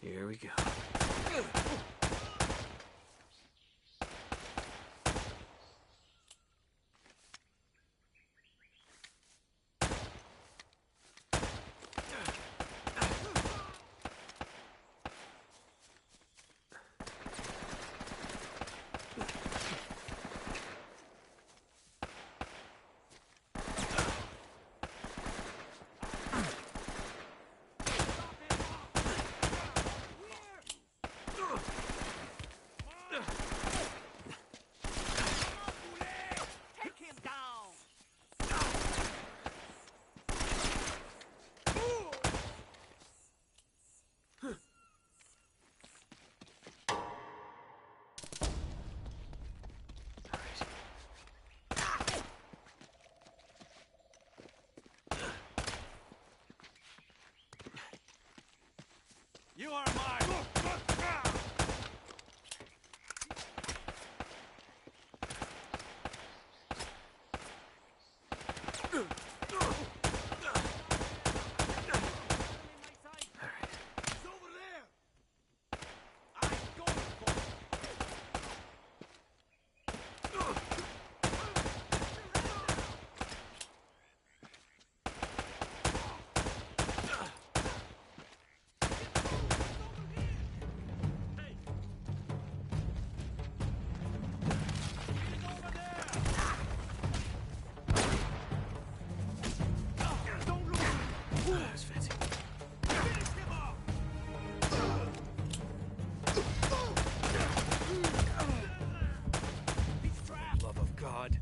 Here we go. You are mine! That's fancy. Love of God.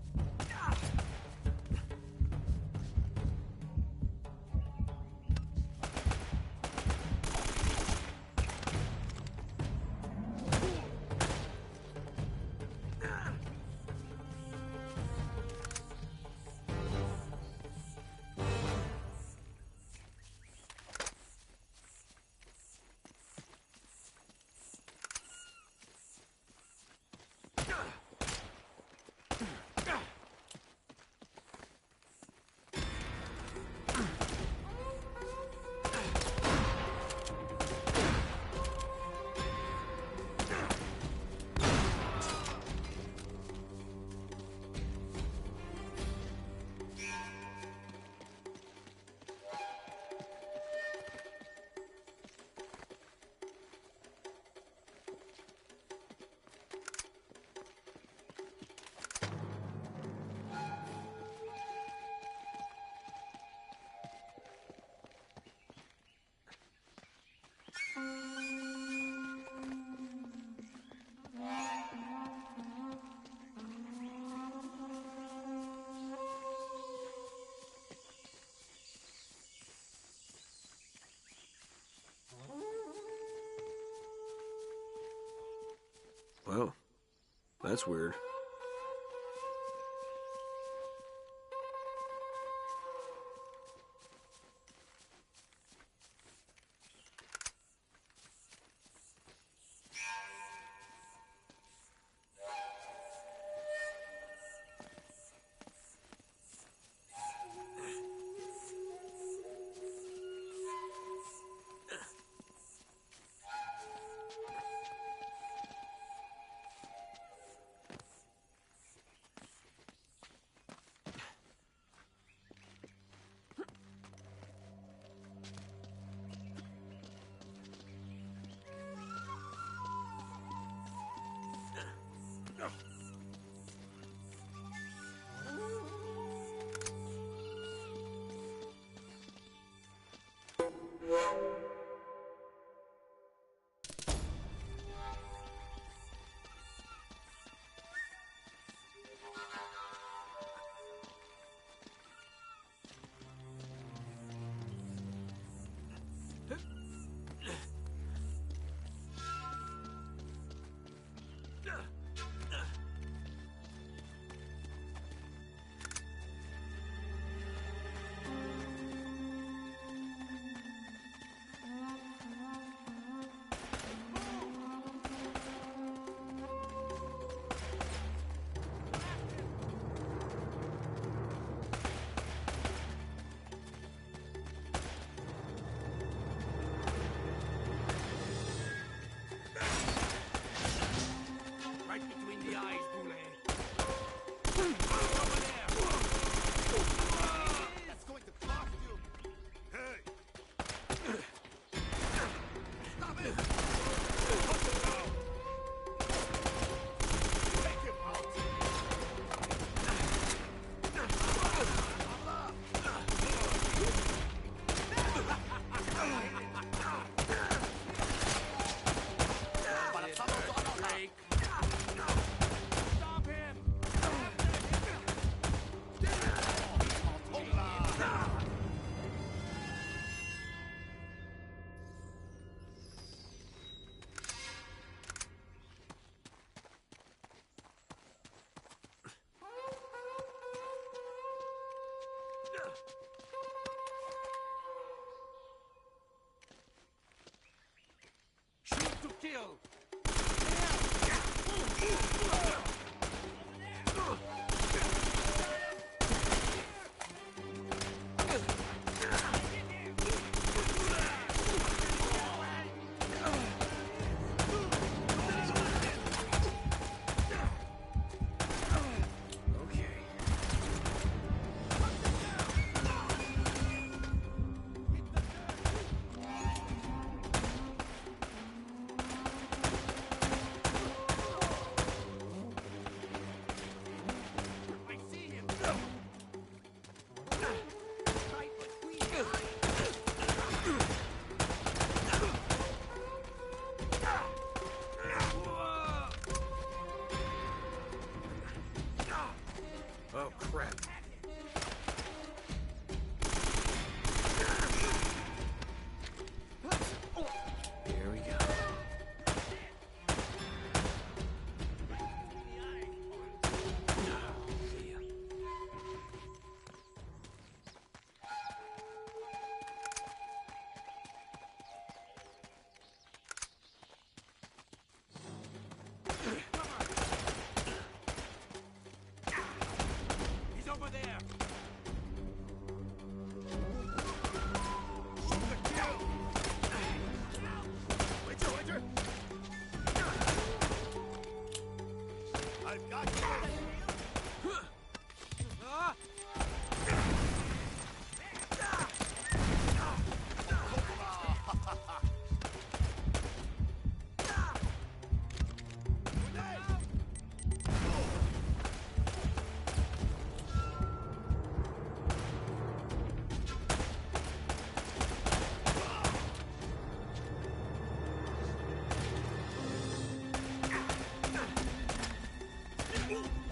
Well, that's weird. That's going to cost you. Hey! Stop it! Take him out! Drake. Stop him! Shoot to kill! Oh, crap. Here we go. He's over there! Waiter! I've got you!